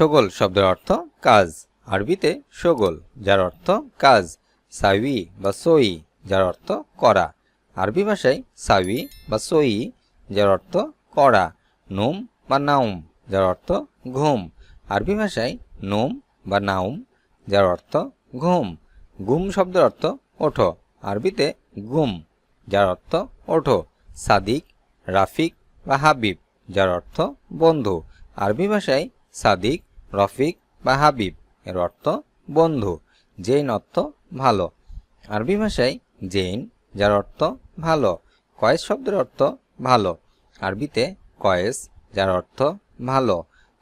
শোগল শব্দের অর্থ কাজ। আরবিতে শোগল যার অর্থ কাজ। সাউই বা সই যার অর্থ করা। আরবি ভাষায় সাউই বা সই যার অর্থ করা। নুম বা নাউম যার অর্থ ঘুম। আরবি ভাষায় নুম বা নাউম যার অর্থ ঘুম। গুম শব্দের অর্থ ওঠো। আরবিতে গুম যার অর্থ ওঠো। সাদিক, রাফিক বা হাবিব যার অর্থ বন্ধু। আরবি ভাষায় সাদিক, রফিক বা হাবিব এর অর্থ বন্ধু। জৈন অর্থ ভালো। আরবি ভাষায় জৈন যার অর্থ ভালো। কয়েস শব্দের অর্থ ভালো। আরবিতে কয়েস যার অর্থ ভালো।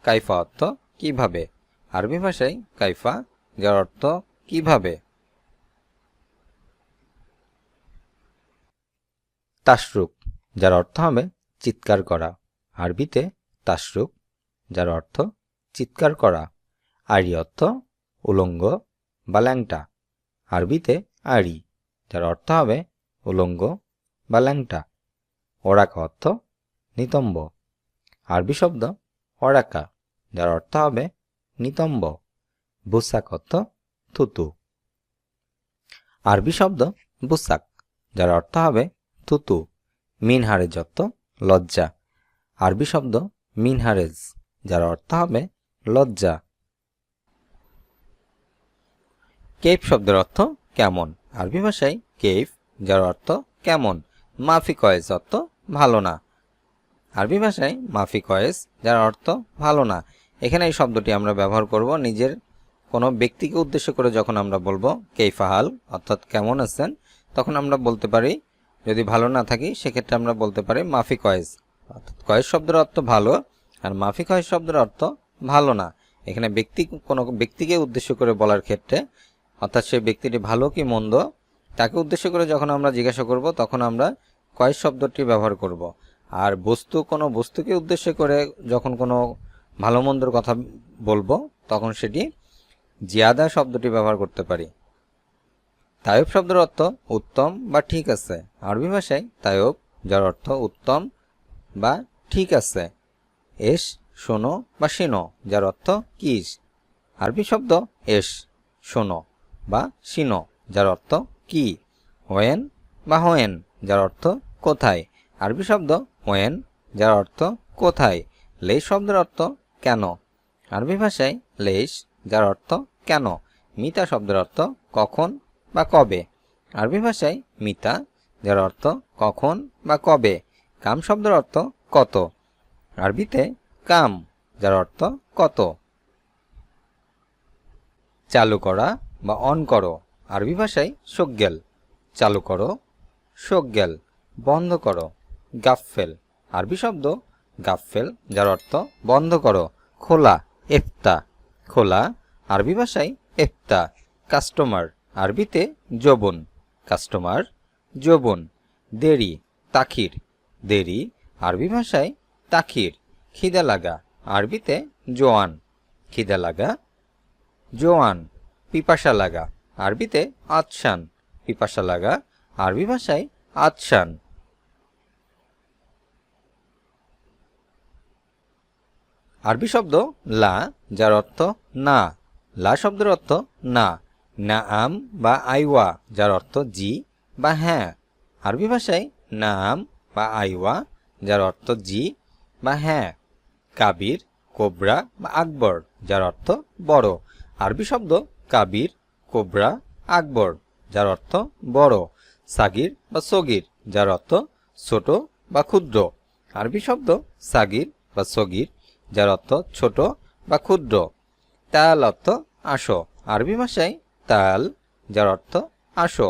কাইফা অর্থ কিভাবে। আরবি ভাষায় কাইফা যার অর্থ কিভাবে। তাশরুক যার অর্থ হবে চিৎকার করা। আরবিতে তাশরুক যার অর্থ চিৎকার করা। আড়ি অর্থ উলঙ্গ বা ল্যাংটা। আরবিতে আড়ি যার অর্থ হবে উলঙ্গ বা ল্যাংটা। ওরাকা অর্থ নিতম্ব। আরবি শব্দ ওরাকা যার অর্থ হবে নিতম্ব। বুসাক অর্থ থুতু। আরবি শব্দ বুসাক যার অর্থ হবে থুতু। মিনহারেজ অর্থ লজ্জা। আরবি শব্দ মিনহারেজ যার অর্থ হবে লজ্জা। কেইফ শব্দের অর্থ কেমন। আরবি ভাষায় কেইফ যার অর্থ কেমন। মাফি কয়েস অর্থ ভালো না। আরবি ভাষায় মাফি কয়েস যার অর্থ ভালো না। এখানে এই শব্দটি আমরা ব্যবহার করব নিজের কোনো ব্যক্তিকে উদ্দেশ্য করে। যখন আমরা বলবো কেইফাহাল অর্থাৎ কেমন আছেন, তখন আমরা বলতে পারি, যদি ভালো না থাকি সেক্ষেত্রে আমরা বলতে পারি মাফি কয়েস। অর্থাৎ কয়েস শব্দের অর্থ ভালো আর মাফি কয়েস শব্দের অর্থ ভালো না। এখানে কোনো ব্যক্তিকে উদ্দেশ্য করে বলার ক্ষেত্রে, অর্থাৎ সেই ব্যক্তিটি ভালো কি মন্দ তাকে উদ্দেশ্য করে যখন আমরা জিজ্ঞাসা করব তখন আমরা কয়েস শব্দটি ব্যবহার করব। আর কোনো বস্তুকে উদ্দেশ্য করে যখন কোনো ভালো মন্দর কথা বলবো তখন সেটি জিয়াদা শব্দটি ব্যবহার করতে পারি। তায়ব শব্দের অর্থ উত্তম বা ঠিক আছে। আরবি ভাষায় তায়ব যার অর্থ উত্তম বা ঠিক আছে। এস শোনো বা শিনো যার অর্থ কিস। আরবি শব্দ এস শোনো বা শিনো যার অর্থ কি। হোয়েন বা হোয়েন যার অর্থ কোথায়। আরবি শব্দ হোয়েন যার অর্থ কোথায়। লেশ শব্দের অর্থ কেন। আরবি ভাষায় লেশ যার অর্থ কেন। মিতা শব্দের অর্থ কখন বা কবে। আরবি ভাষায় মিতা যার অর্থ কখন বা কবে। কাম শব্দের অর্থ কত। আরবিতে কাম যার অর্থ কত। চালু করা বা অন করো। আরবি ভাষায় শোগ্গেল চালু করো, শোগ্গেল বন্ধ করো। গাফফেল আরবি শব্দ গাফফেল যার অর্থ বন্ধ করো। খোলা ইফতা খোলা। আরবি ভাষায় ইফতা। কাস্টমার আরবিতে যৌবন কাস্টমার যৌবন। দেরি তাখির দেরি। আরবি ভাষায় তাখির। খিদা লাগা আরবিতে জোয়ান খিদা লাগা জোয়ান। পিপাসা লাগা আরবিতে আতশান পিপাসা লাগা। আরবি ভাষায় আতশান। আরবি শব্দ লা যার অর্থ না। লা শব্দের অর্থ না। নাআম বা আইওয়া যার অর্থ জি বা হ্যাঁ। আরবি ভাষায় নাআম বা আইওয়া যার অর্থ জি বা হ্যাঁ। কাবির কোবরা বা আকবর যার অর্থ বড়। আরবি শব্দ কাবির কোবরা আকবর যার অর্থ বড়। সাগির বা সগির যার অর্থ ছোট বা ক্ষুদ্র। আরবি শব্দ সাগির বা সগির যার অর্থ ছোট বা ক্ষুদ্র। তাল অর্থ আসো। আরবি ভাষায় তাল যার অর্থ আসো।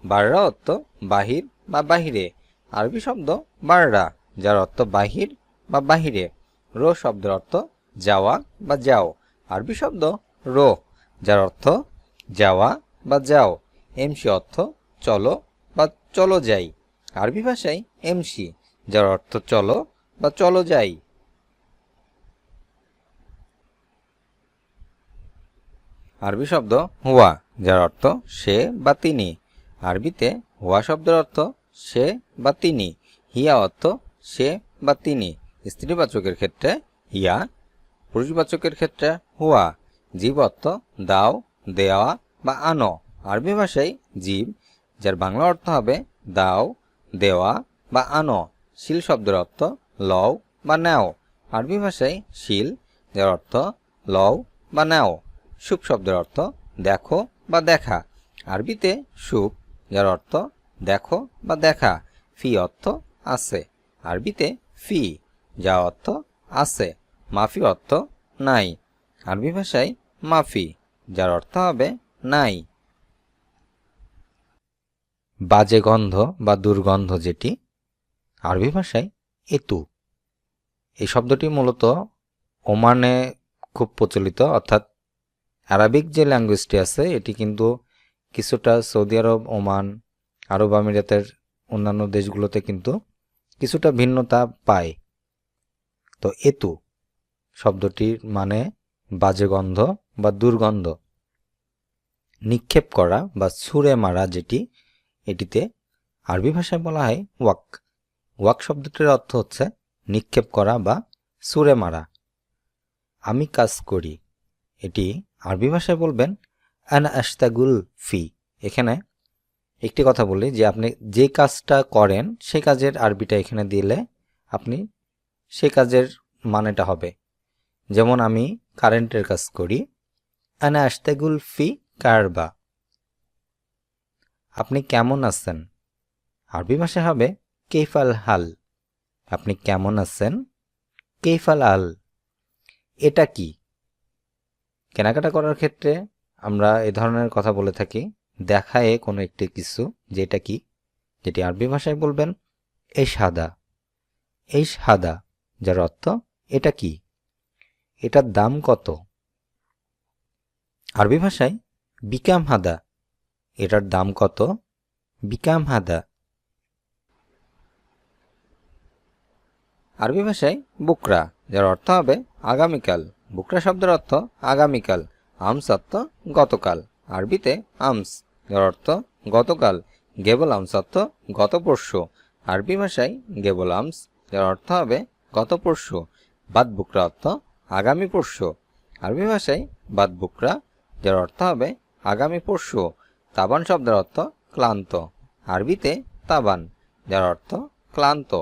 বাররা অর্থ বাহির বা বাহিরে। আরবি শব্দ বাররা যার অর্থ বাহির বা বাহিরে। রো শব্দের অর্থ যাওয়া বা যাও। আরবি শব্দ রো যার অর্থ যাওয়া বা যাও। এমসি অর্থ চলো বা চলো যাই। আরবি ভাষায় এমসি যার অর্থ চলো বা চলো যাই। আরবি শব্দ হুয়া যার অর্থ সে বা তিনি। আরবিতে হুয়া শব্দের অর্থ সে বা তিনি। হিয়া অর্থ সে বা তিনি। স্ত্রীবাচকের ক্ষেত্রে হিয়া, পুরুষবাচকের ক্ষেত্রে হুয়া। জীব অর্থ দাও, দেওয়া বা আনো। আরবি ভাষায় জীব, যার বাংলা অর্থ হবে দাও, দেওয়া বা আনো। শিল শব্দের অর্থ লও বা নেও। আরবি ভাষায় শিল, যার অর্থ লও বা নেও। সুখ শব্দের অর্থ দেখো বা দেখা। আরবিতে সুখ, যার অর্থ দেখো বা দেখা। ফি অর্থ আছে। আরবিতে ফি, যা অর্থ আছে। মাফি অর্থ নাই। আরবি ভাষায় মাফি, যার অর্থ হবে নাই। বাজে গন্ধ বা দুর্গন্ধ যেটি, আরবি ভাষায় এতু। এই শব্দটি মূলত ওমানে খুব প্রচলিত, অর্থাৎ আরবিক যে ল্যাঙ্গুয়েজটি আছে এটি কিন্তু কিছুটা সৌদি আরব, ওমান, আরব আমিরাতের অন্যান্য দেশগুলোতে কিন্তু কিছুটা ভিন্নতা পায়। তো এতু শব্দটির মানে বাজে গন্ধ বা দুর্গন্ধ। নিক্ষেপ করা বা ছুঁড়ে মারা যেটি, এটিতে আরবি ভাষায় বলা হয় ওয়াক। ওয়াক শব্দটির অর্থ হচ্ছে নিক্ষেপ করা বা ছুঁড়ে মারা। আমি কাজ করি, এটি আরবি ভাষায় বলবেন আনা আশতাগুল ফি। এখানে একটি কথা বলি যে আপনি যে কাজটা করেন সেই কাজের আরবিটা এখানে দিলে আপনি সেই কাজের মানেটা হবে। যেমন আমি কারেন্টের কাজ করি, আনা আশতাগুল ফি কারবা। আপনি কেমন আছেন, আরবি ভাষায় হবে কেইফাল হাল। আপনি কেমন আছেন, কেইফাল আল। এটা কি? কেনাকাটা করার ক্ষেত্রে আমরা এ ধরনের কথা বলে থাকি, দেখায় কোনো একটি কিছু যেটা কি, যেটি আরবি ভাষায় বলবেন এই সাদা। এই সাদা, যার অর্থ এটা কি, এটার দাম কত। আরবি ভাষায় বিকাম হাদা, এটার দাম কত, বিকাম হাদা। আরবি ভাষায় বুকরা, যার অর্থ হবে আগামীকাল। বুকরা শব্দের অর্থ আগামীকাল। আমস অর্থ গতকাল। আরবিতে আমস, যার অর্থ গতকাল। গেবল আমস অর্থ গত পরশু। আরবি ভাষায় গেবল আমস, যার অর্থ হবে গত পরশু। বাদ বুকরা অর্থ আগামী পরশু। আরবি ভাষায় বাদ বুকরা, যার অর্থ হবে আগামী পরশু। তাবান শব্দের অর্থ ক্লান্ত। আরবিতে তাবান, যার অর্থ ক্লান্ত।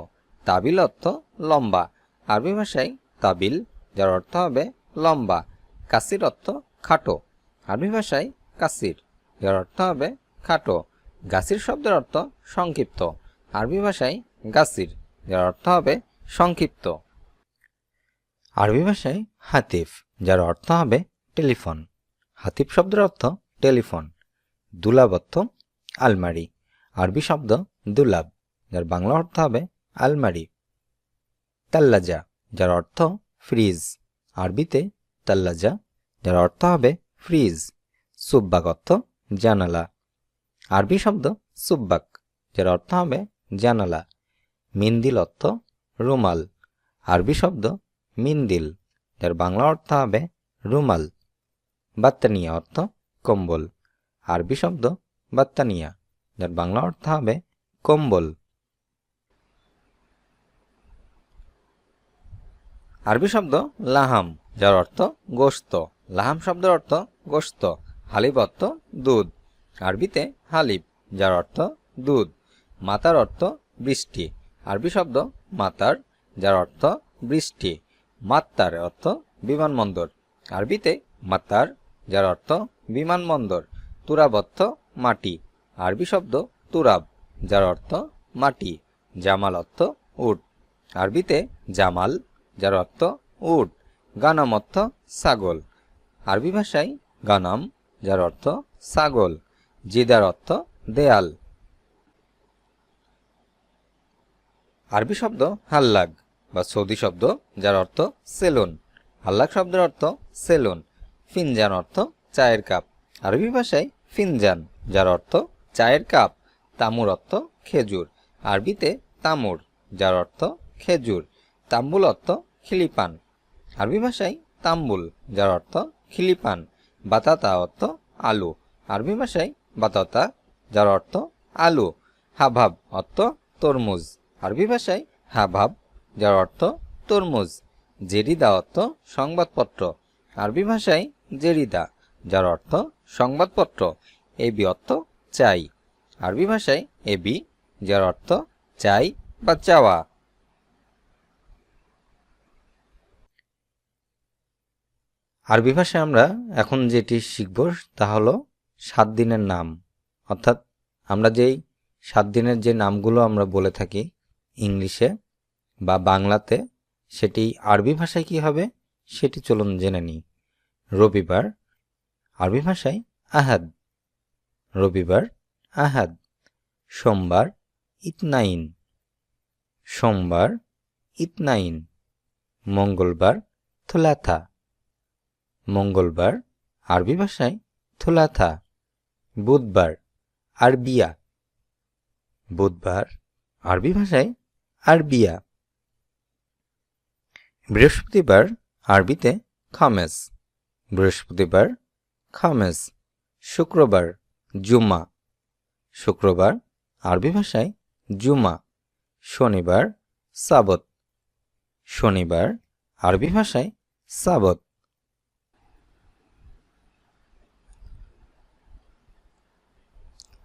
তাবিল অর্থ লম্বা। আরবি ভাষায় তাবিল, যার অর্থ হবে লম্বা। কাসির অর্থ খাটো। আরবি ভাষায় কাসির, যার অর্থ হবে খাটো। গাসির শব্দের অর্থ সংক্ষিপ্ত। আরবি ভাষায় গাসির, যার অর্থ হবে সংক্ষিপ্ত। আরবি ভাষায় হাতিফ, যার অর্থ হবে টেলিফোন। হাতিফ শব্দের অর্থ টেলিফোন। দুলাব অর্থ আলমারি। আরবি শব্দ দুলাব, যার বাংলা অর্থ হবে আলমারি। তাল্লাজা, যার অর্থ ফ্রিজ। আরবিতে তাল্লাজা, যার অর্থ হবে ফ্রিজ। সুব্বাক অর্থ জানালা। আরবি শব্দ সুব্বাক, যার অর্থ হবে জানালা। মিন্দিল অর্থ রুমাল। আরবি শব্দ মিন্দিল, যার বাংলা অর্থ হবে রুমাল। বাত্তানিয়া অর্থ কম্বল। আরবি শব্দ বাত্তানিয়া, যার বাংলা অর্থ হবে কম্বল। আরবি শব্দ লাহাম, যার অর্থ গোশত। লাহাম শব্দের অর্থ গোশত। হালিব অর্থ দুধ। আরবিতে হালিব, যার অর্থ দুধ। মাতার অর্থ বৃষ্টি। আরবি শব্দ মাতার, যার অর্থ বৃষ্টি। মাত্তার অর্থ বিমানবন্দর। আরবিতে মাত্তার, যার অর্থ বিমানবন্দর। তুরাব অর্থ মাটি। আরবি শব্দ তুরাব, যার অর্থ মাটি। জামাল অর্থ উট। আরবিতে জামাল, যার অর্থ উট। গানাম অর্থ ছাগল। আরবি ভাষায় গানাম, যার অর্থ ছাগল। জিদার অর্থ দেয়াল। আরবি শব্দ হাল্লাগ বা সৌদি শব্দ, যার অর্থ সেলুন। হাল্লাগ শব্দের অর্থ সেলুন। ফিনজান অর্থ চায়ের কাপ। আরবি ভাষায় ফিনজান, যার অর্থ চায়ের কাপ। তামুর অর্থ খেজুর। আরবিতে তামুর, যার অর্থ খেজুর। তাম্বুল অর্থ খিলিপান। আরবি ভাষায় তাম্বুল, যার অর্থ খিলিপান। বাতাতা অর্থ আলু। আরবি ভাষায় বাতাতা, যার অর্থ আলু। হাবহাব অর্থ তরমুজ। আরবি ভাষায় হাবহাব, যার অর্থ তরমুজ। জেরিদা অর্থ সংবাদপত্র। আরবি ভাষায় জেরিদা, যার অর্থ সংবাদপত্র। এবি অর্থ চাই। আরবি ভাষায় এবি, যার অর্থ চাই বা চাওয়া। আরবি ভাষায় আমরা এখন যেটি শিখব তা হলো 7 দিনের নাম। অর্থাৎ আমরা যেই 7 দিনের যে নামগুলো আমরা বলে থাকি ইংলিশে বা বাংলাতে, সেটি আরবি ভাষায় কি হবে সেটি চলুন জেনে নিই। রবিবার, আরবি ভাষায় আহাদ। রবিবার আহাদ। সোমবার ইতনাইন। সোমবার ইতনাইন। মঙ্গলবার থুলাথা। মঙ্গলবার আরবি ভাষায় থুলাথা। বুধবার আরবিয়া। বুধবার আরবি ভাষায় আরবিয়া। বৃহস্পতিবার আরবিতে খামেস। বৃহস্পতিবার খামেস। শুক্রবার জুমা। শুক্রবার আরবি ভাষায় জুমা। শনিবার সাবত। শনিবার আরবি ভাষায় সাবত।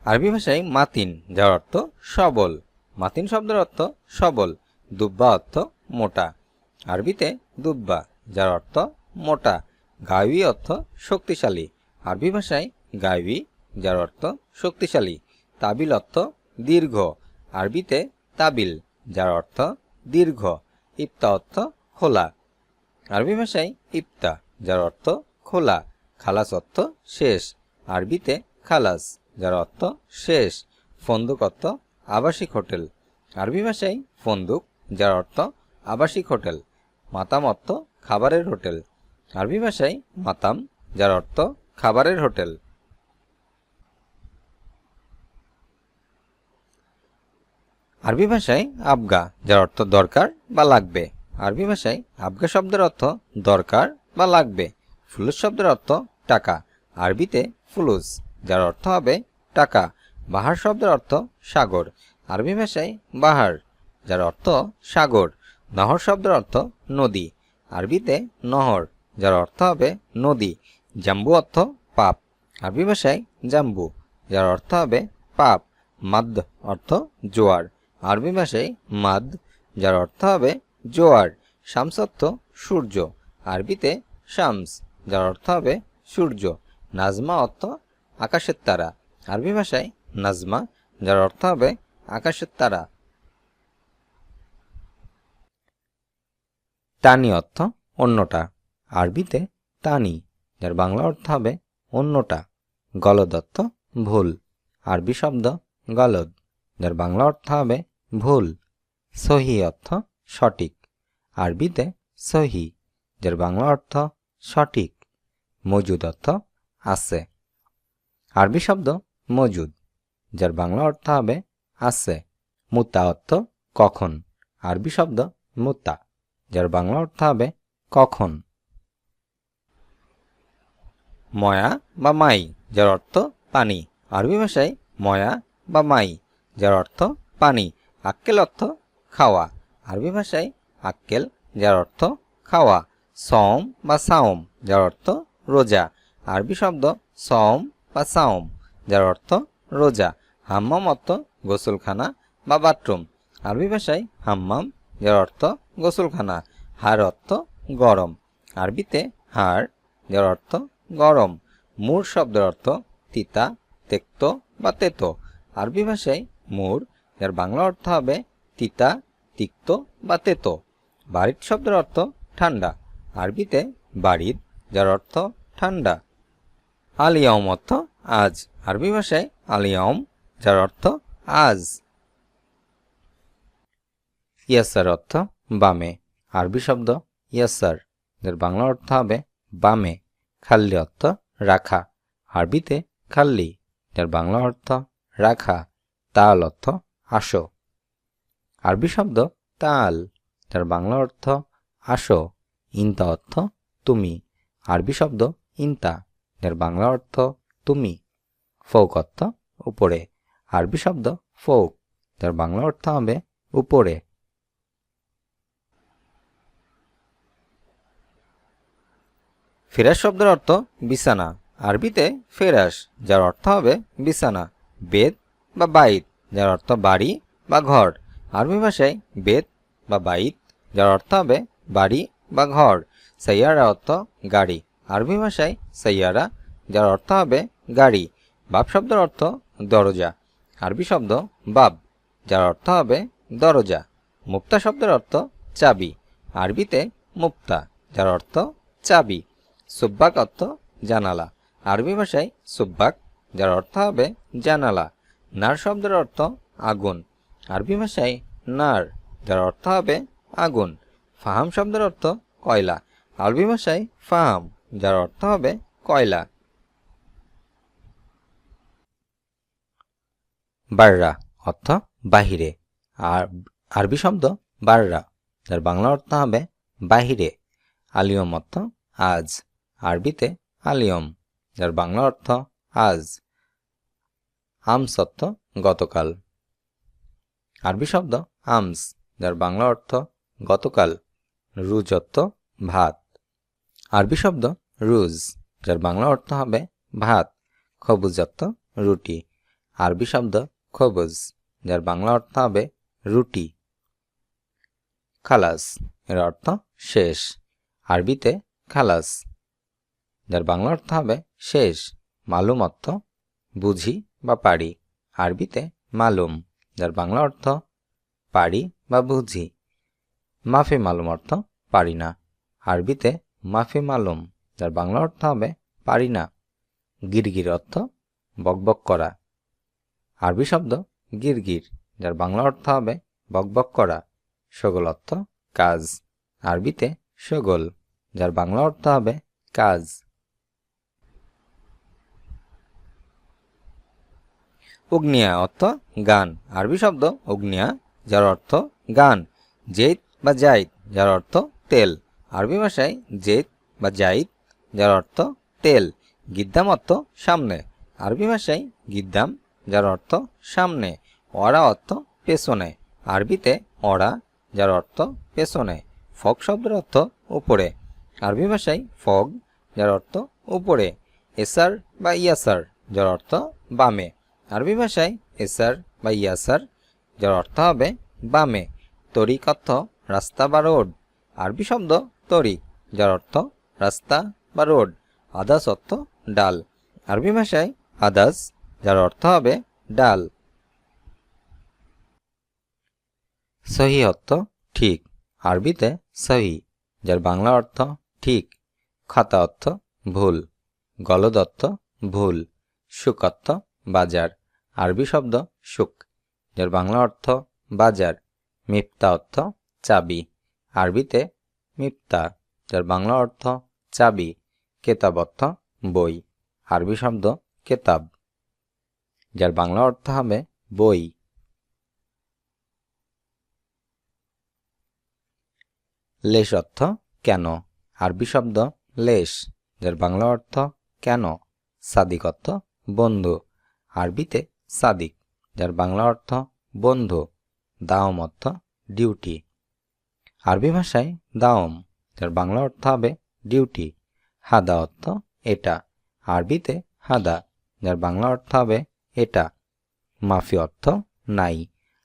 আরবি ভাষায় মাতিন, যার অর্থ সবল। মাতিন শব্দের অর্থ সবল। দুব্বা অর্থ মোটা। আরবিতে দুব্বা, যার অর্থ মোটা। গাইবি অর্থ শক্তিশালী। আরবি ভাষায় গাইবি, যার অর্থ শক্তিশালী। তাবিল অর্থ দীর্ঘ। আরবিতে তাবিল, যার অর্থ দীর্ঘ। ইফতা অর্থ খোলা। আরবি ভাষায় ইফতা, যার অর্থ খোলা। খালাস অর্থ শেষ। আরবিতে খালাস, যার অর্থ শেষ। ফন্দুক অর্থ আবাসিক হোটেল। আরবি ভাষায় ফন্দুক, যার অর্থ আবাসিক হোটেল। মাতাম অর্থ খাবারের হোটেল। আরবি ভাষায় মাতাম, যার অর্থ খাবারের হোটেল। আরবি ভাষায় আবগা, যার অর্থ দরকার বা লাগবে। আরবি ভাষায় আবগা শব্দের অর্থ দরকার বা লাগবে। ফুলুস শব্দের অর্থ টাকা। আরবিতে ফুলুস, যার অর্থ হবে টাকা। বাহার শব্দের অর্থ সাগর। আরবি ভাষায় বাহার, যার অর্থ সাগর। নহর শব্দের অর্থ নদী। আরবিতে নহর, যার অর্থ হবে নদী। জাম্বু অর্থ পাপ। আরবি ভাষায় জাম্বু, যার অর্থ হবে পাপ। মাদ অর্থ জোয়ার। আরবি ভাষায় মাদ, যার অর্থ হবে জোয়ার। শামস অর্থ সূর্য। আরবিতে শামস, যার অর্থ হবে সূর্য। নাজমা অর্থ আকাশের তারা। আরবি ভাষায় নাজমা, যার অর্থ হবে আকাশের তারা। তানি অর্থ অন্যটা। আরবিতে তানি, যার বাংলা অর্থ হবে অন্যটা। গলদ অর্থ ভুল। আরবি শব্দ গলদ, যার বাংলা অর্থ হবে ভুল। সহি অর্থ সঠিক। আরবিতে সহি, যার বাংলা অর্থ সঠিক। মজুদ অর্থ আছে। আরবি শব্দ মজুদ, যার বাংলা অর্থ হবে আছে। মুতা অর্থ কখন। আরবি শব্দ মুতা, যার বাংলা অর্থ হবে কখন। ময়া বা মাই, যার অর্থ পানি। আরবি ভাষায় ময়া বা মাই, যার অর্থ পানি। আক্কেল অর্থ খাওয়া। আরবি ভাষায় আক্কেল, যার অর্থ খাওয়া। সম বা সাওম, যার অর্থ রোজা। আরবি শব্দ সম বা সাওম, যার অর্থ রোজা। হাম্মাম অর্থ গোসলখানা বা বাথরুম। আরবি ভাষায় হাম্মাম, যার অর্থ গোসলখানা। হার অর্থ গরম। আরবিতে হার, যার অর্থ গরম। মুর শব্দের অর্থ তিতা, তেক্ত বা তেতো। আরবি ভাষায় মুর, যার বাংলা অর্থ হবে তিতা, তিক্ত বা তেতো। বারিদ শব্দের অর্থ ঠান্ডা। আরবিতে বারিদ, যার অর্থ ঠান্ডা। আল ইয়াউম অর্থ আজ। আরবি ভাষায় আল ইয়াউম, যার অর্থ আজ। ইয়াসার অর্থ বামে। আরবি শব্দ ইয়াসার, যার বাংলা অর্থ হবে বামে। খাল্লি অর্থ রাখা। আরবিতে খাল্লি, যার বাংলা অর্থ রাখা। তাল অর্থ আসো। আরবি শব্দ তাল, যার বাংলা অর্থ আসো। ইনতা অর্থ তুমি। আরবি শব্দ ইনতা, যার বাংলা অর্থ তুমি। ফৌক অর্থ উপরে। আরবি শব্দ ফৌক, যার বাংলা অর্থ হবে উপরে। ফিরাস শব্দের অর্থ বিছানা, আরবিতে ফেরাস, যার অর্থ হবে বিছানা। বেত বা বাইত, যার অর্থ বাড়ি বা ঘর, আরবি ভাষায় বেত বা বাইত, যার অর্থ হবে বাড়ি বা ঘর। সাইয়ারা অর্থ গাড়ি, আরবি ভাষায় সাইয়ারা, যার অর্থ হবে গাড়ি। বাব শব্দের অর্থ দরজা, আরবি শব্দ বাব, যার অর্থ হবে দরজা। মুক্তা শব্দের অর্থ চাবি, আরবিতে মুক্তা, যার অর্থ চাবি। সুব্বাক অর্থ জানালা, আরবি ভাষায় সুব্বাক, যার অর্থ হবে জানালা। নার শব্দের অর্থ আগুন, আরবি ভাষায় নার, যার অর্থ হবে আগুন। ফাহাম শব্দের অর্থ কয়লা, আরবি ভাষায় ফাহাম, যার অর্থ হবে কয়লা। বাররা অর্থ বাহিরে, আর আরবি শব্দ বাররা, যার বাংলা অর্থ হবে বাহিরে। আলিয়ম অর্থ আজ, আরবিতে আলিয়ম, যার বাংলা অর্থ আজ। আমস অর্থ গতকাল, আরবি শব্দ আমস, যার বাংলা অর্থ গতকাল। রুজ অর্থ ভাত, আরবি শব্দ রুজ, যার বাংলা অর্থ হবে ভাত। খবুজ অর্থ রুটি, আরবি শব্দ খবুজ, যার বাংলা অর্থ হবে রুটি। খালাস এর অর্থ শেষ, আরবিতে খালাস, যার বাংলা অর্থ হবে শেষ। মালুম অর্থ বুঝি বা পারি, আরবিতে মালুম, যার বাংলা অর্থ পারি বা বুঝি। মাফি মালুম অর্থ পারি না, আরবিতে মাফি মালুম, যার বাংলা অর্থ হবে পারি না। গিরগির অর্থ বকবক করা, আরবি শব্দ গিরগির, যার বাংলা অর্থ হবে বকবক করা। শগল অর্থ কাজ, আরবিতে শগল, যার বাংলা অর্থ হবে কাজ। উগনিয়া অর্থ গান, আরবি শব্দ উগনিয়া, যার অর্থ গান। জেইদ বা জাইদ, যার অর্থ তেল, আরবি ভাষায় জেইদ বা জাইদ, যার অর্থ তেল। গিদ্দাম অর্থ সামনে, আরবি ভাষায় গিদ্দাম, যার অর্থ সামনে। অরা অর্থ পেছনে, আরবিতে অরা, যার অর্থ পেছনে। ফগ শব্দের অর্থ উপরে, আরবি ভাষায় ফগ, যার অর্থ উপরে। এসার বা ইয়াসার, যার অর্থ বামে, আরবি ভাষায় এসার বা ইয়াসার, যার অর্থ হবে বামে। তরিক অর্থ রাস্তা বা রোড, আরবি শব্দ তরিক, যার অর্থ রাস্তা বা রোড। আদাস অর্থ ডাল, আরবি ভাষায় আদাস, যার অর্থ হবে ডাল। সহি অর্থ ঠিক, আরবিতে সহি, যার বাংলা অর্থ ঠিক। খাতা অর্থ ভুল, গলদ অর্থ ভুল। শুক অর্থ বাজার, আরবি শব্দ শুক, যার বাংলা অর্থ বাজার। মিফতা অর্থ চাবি, আরবিতে মিফতা, যার বাংলা অর্থ চাবি। কেতাব অর্থ বই, আরবি শব্দ কেতাব, যার বাংলা অর্থ হবে বই। লেশ অর্থ কেন, আরবি শব্দ লেশ, যার বাংলা অর্থ কেন। সাদিক অর্থ বন্ধু, আরবিতে সাদিক, যার বাংলা অর্থ বন্ধু। দাওম অর্থ ডিউটি, আরবি ভাষায় দাওম, যার বাংলা অর্থ হবে ডিউটি। হাদা অর্থ এটা, আরবিতে হাদা, যার বাংলা অর্থ হবে এটা। মাফি অর্থ নাই,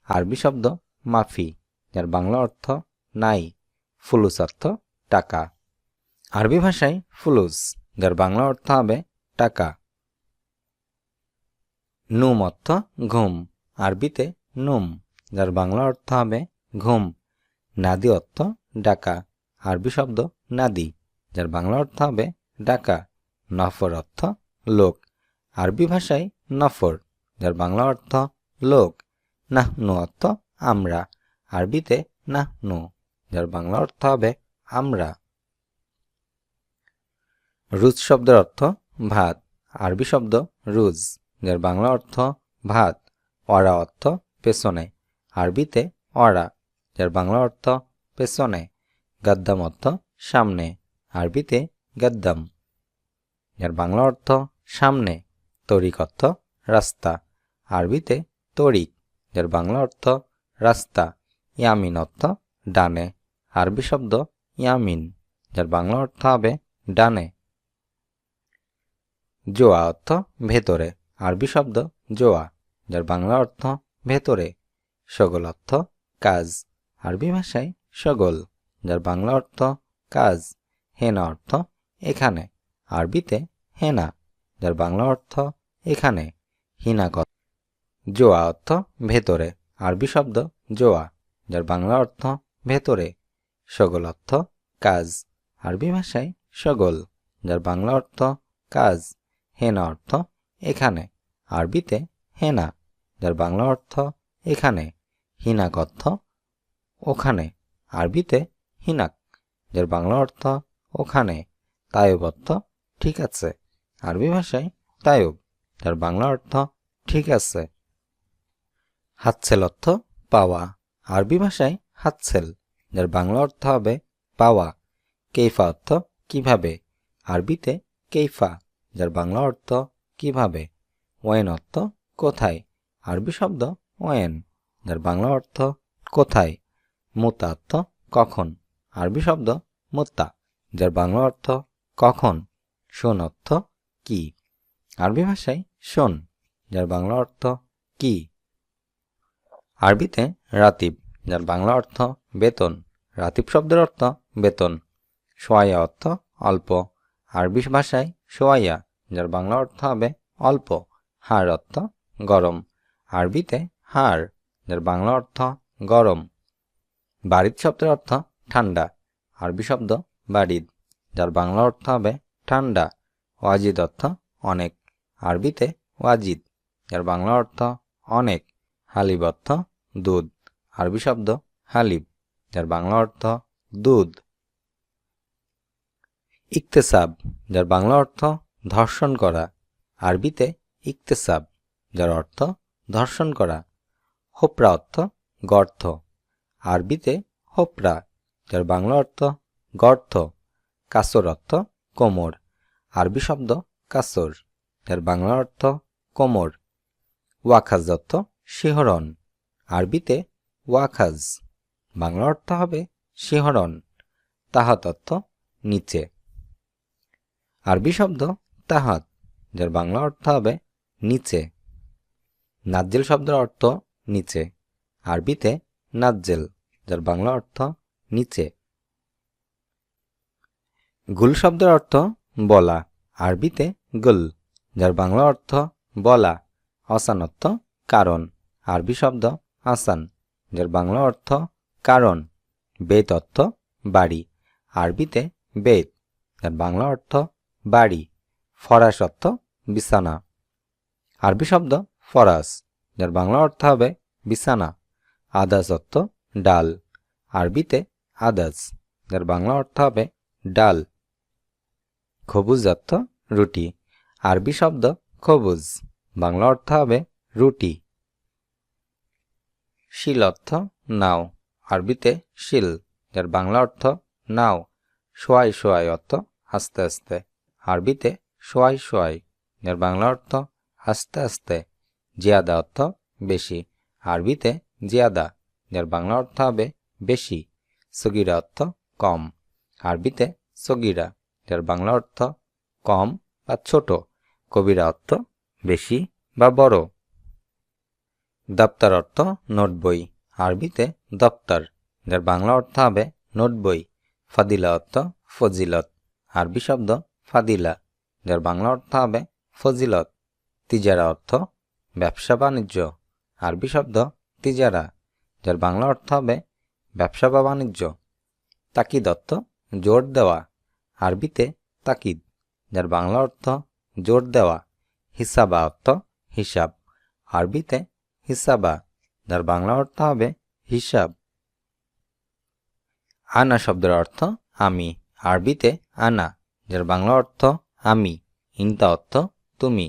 আরবি শব্দ মাফি, যার বাংলা অর্থ নাই। ফুলুস অর্থ টাকা, আরবি ভাষায় ফুলুস, যার বাংলা অর্থ হবে টাকা। নুম অর্থ ঘুম, আরবিতে নুম, যার বাংলা অর্থ হবে ঘুম। নাদি অর্থ ডাকা, আরবি শব্দ নাদি, যার বাংলা অর্থ হবে ডাকা। নফর অর্থ লোক, আরবি ভাষায় নফর, যার বাংলা অর্থ লোক। নাহনু অর্থ আমরা, আরবিতে নাহনু, যার বাংলা অর্থ হবে আমরা। রুজ শব্দের অর্থ ভাত, আরবি শব্দ রুজ, যার বাংলা অর্থ ভাত। অরা অর্থ পেছনে, আরবিতে অরা, যার বাংলা অর্থ পেছনে। গাদ্দাম অর্থ সামনে, আরবিতে গাদ্দাম, যার বাংলা অর্থ সামনে। তরিক অর্থ রাস্তা, আরবিতে তরিক, যার বাংলা অর্থ রাস্তা। ইয়ামিন অর্থ ডানে, আরবি শব্দ ইয়ামিন, যার বাংলা অর্থ হবে ডানে। জোয়া অর্থ ভেতরে, আরবি শব্দ জোয়া, যার বাংলা অর্থ ভেতরে। শগল অর্থ কাজ, আরবি ভাষায় শগল, যার বাংলা অর্থ কাজ। হেনা অর্থ এখানে, আরবিতে হেনা, যার বাংলা অর্থ এখানে। হিনা কথা। জোয়া অর্থ ভেতরে, আরবি শব্দ জোয়া, যার বাংলা অর্থ ভেতরে। শগল অর্থ কাজ, আরবি ভাষায় শগল, যার বাংলা অর্থ কাজ। হেনা অর্থ এখানে, আরবিতে হেনা, যার বাংলা অর্থ এখানে। হিনাক অর্থ ওখানে, আরবিতে হিনাক, যার বাংলা অর্থ ওখানে। তায়ব অর্থ ঠিক আছে, আরবি ভাষায় তায়ব, যার বাংলা অর্থ ঠিক আছে। হাতছেল অর্থ পাওয়া, আরবি ভাষায় হাতছেল, যার বাংলা অর্থ হবে পাওয়া। কেইফা অর্থ কিভাবে, আরবিতে কেইফা, যার বাংলা অর্থ কিভাবে। ওয়েন অর্থ কোথায়, আরবি শব্দ ওয়েন, যার বাংলা অর্থ কোথায়। মুতা অর্থ কখন, আরবি শব্দ মুত্তা, যার বাংলা অর্থ কখন। শোন অর্থ কি, আরবি ভাষায় শোন, যার বাংলা অর্থ কি। আরবিতে রাতিব, যার বাংলা অর্থ বেতন, রাতিব শব্দের অর্থ বেতন। সোয়াইয়া অর্থ অল্প, আরবি ভাষায় সোয়াইয়া, যার বাংলা অর্থ হবে অল্প। হাড় অর্থ গরম, আরবিতে হাড়, যার বাংলা অর্থ গরম। বারিদ শব্দের অর্থ ঠান্ডা, আরবি শব্দ বারিদ, যার বাংলা অর্থ হবে ঠান্ডা। ওয়াজিদ অর্থ অনেক, আরবিতে ওয়াজিদ, যার বাংলা অর্থ অনেক। হালিব অর্থ দুধ, আরবি শব্দ হালিব, যার বাংলা অর্থ দুধ। ইকতেসাব, যার বাংলা অর্থ ধর্ষণ করা, আরবিতে ইকতেসাব, যার অর্থ ধর্ষণ করা। হোপরা অর্থ গর্ত, আরবিতে হোপরা, যার বাংলা অর্থ গর্ত। কাসর অর্থ কোমর, আরবি শব্দ কাসর, যার বাংলা অর্থ কোমর। ওয়াখাজ অর্থ শিহরণ, আরবিতে ওয়াখাজ, বাংলা অর্থ হবে শিহরণ। তাহাত অর্থ নিচে, আরবি শব্দ তাহাত, যার বাংলা অর্থ হবে নিচে। নাজ্জেল শব্দের অর্থ নিচে, আরবিতে নাজ্জেল, যার বাংলা অর্থ নিচে। গুল শব্দের অর্থ বলা, আরবিতে গুল, যার বাংলা অর্থ বলা। আসান অর্থ কারণ, আরবি শব্দ আসান, যার বাংলা অর্থ কারণ। বেত অর্থ বাড়ি, আরবিতে বেত, যার বাংলা অর্থ বাড়ি। ফরাশ অর্থ বিছানা, আরবি শব্দ ফরাস, যার বাংলা অর্থ হবে বিছানা। আদাস অর্থ ডাল, আরবিতে আদাস, যার বাংলা অর্থ হবে ডাল। খবুজ অর্থ রুটি, আরবি শব্দ খবুজ, বাংলা অর্থ হবে রুটি। শিল অর্থ নাও, আরবিতে শিল, যার বাংলা অর্থ নাও। সোয়াই সোয়াই অর্থ আস্তে আস্তে, আরবিতে সোয়াই সোয়াই, যার বাংলা অর্থ আস্তে আস্তে। জিয়াদা অর্থ বেশি, আরবিতে জিয়াদা, যার বাংলা অর্থ হবে বেশি। সগিরা অর্থ কম, আরবিতে সগিরা, যার বাংলা অর্থ কম বা ছোট। কবিরা অর্থ বেশি বা বড়। দপ্তর অর্থ নোট বই, আরবিতে দপ্তর, যার বাংলা অর্থ হবে নোট বই। ফাদিলা অর্থ ফজিলত, আরবি শব্দ ফাদিলা, যার বাংলা অর্থ হবে ফজিলত। তিজারা অর্থ ব্যবসা বাণিজ্য, আরবি শব্দ তিজারা, যার বাংলা অর্থ হবে ব্যবসা বা বাণিজ্য। তাকিদ অর্থ জোর দেওয়া, আরবিতে তাকিদ, যার বাংলা অর্থ জোর দেওয়া। হিসাবা অর্থ হিসাব, আরবিতে হিসাবা, যার বাংলা অর্থ হবে হিসাব। আনা শব্দের অর্থ আমি, আরবিতে আনা, যার বাংলা অর্থ আমি। ইনতা অর্থ তুমি,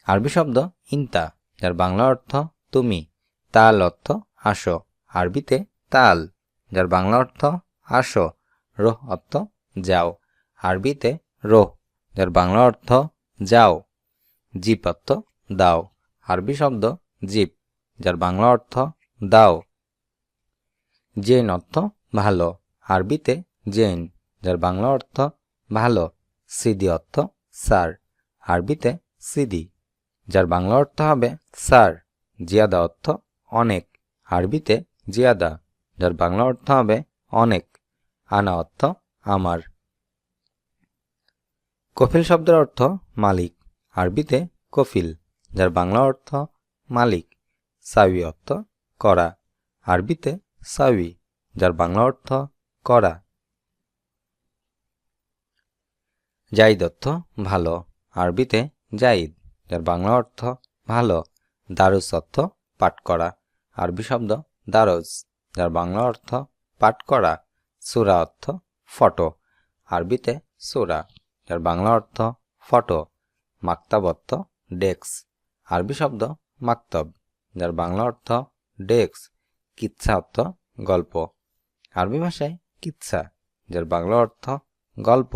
আরবি শব্দ ইনতা, যার বাংলা অর্থ তুমি। তাল অর্থ আসো, আরবিতে তাল, যার বাংলা অর্থ আসো। রোহ অর্থ যাও, আরবিতে রোহ, যার বাংলা অর্থ যাও। জিপ অর্থ দাও, আরবি শব্দ জিপ, যার বাংলা অর্থ দাও। জেন অর্থ ভালো, আরবিতে জেন, যার বাংলা অর্থ ভালো। সিদি অর্থ স্যার, আরবিতে সিদি, যার বাংলা অর্থ হবে স্যার। জিয়াদা অর্থ অনেক, আরবিতে জিয়াদা, যার বাংলা অর্থ হবে অনেক। আনা অর্থ আমার। কফিল শব্দের অর্থ মালিক, আরবিতে কফিল, যার বাংলা অর্থ মালিক। সাউই অর্থ করা, আরবিতে সাউই, যার বাংলা অর্থ করা। জাইদ অর্থ ভালো, আরবিতে জাইদ, যার বাংলা অর্থ ভালো। দারুস অর্থ পাঠ করা, আরবি শব্দ দারজ, যার বাংলা অর্থ পাঠ করা। সূরা অর্থ ফটো, আরবিতে সূরা, যার বাংলা অর্থ ফটো। মাকতাব অর্থ ডেস্ক, আরবি শব্দ মাকতব, যার বাংলা অর্থ ডেস্ক। কিচ্ছা অর্থ গল্প, আরবি ভাষায় কিচ্ছা, যার বাংলা অর্থ গল্প।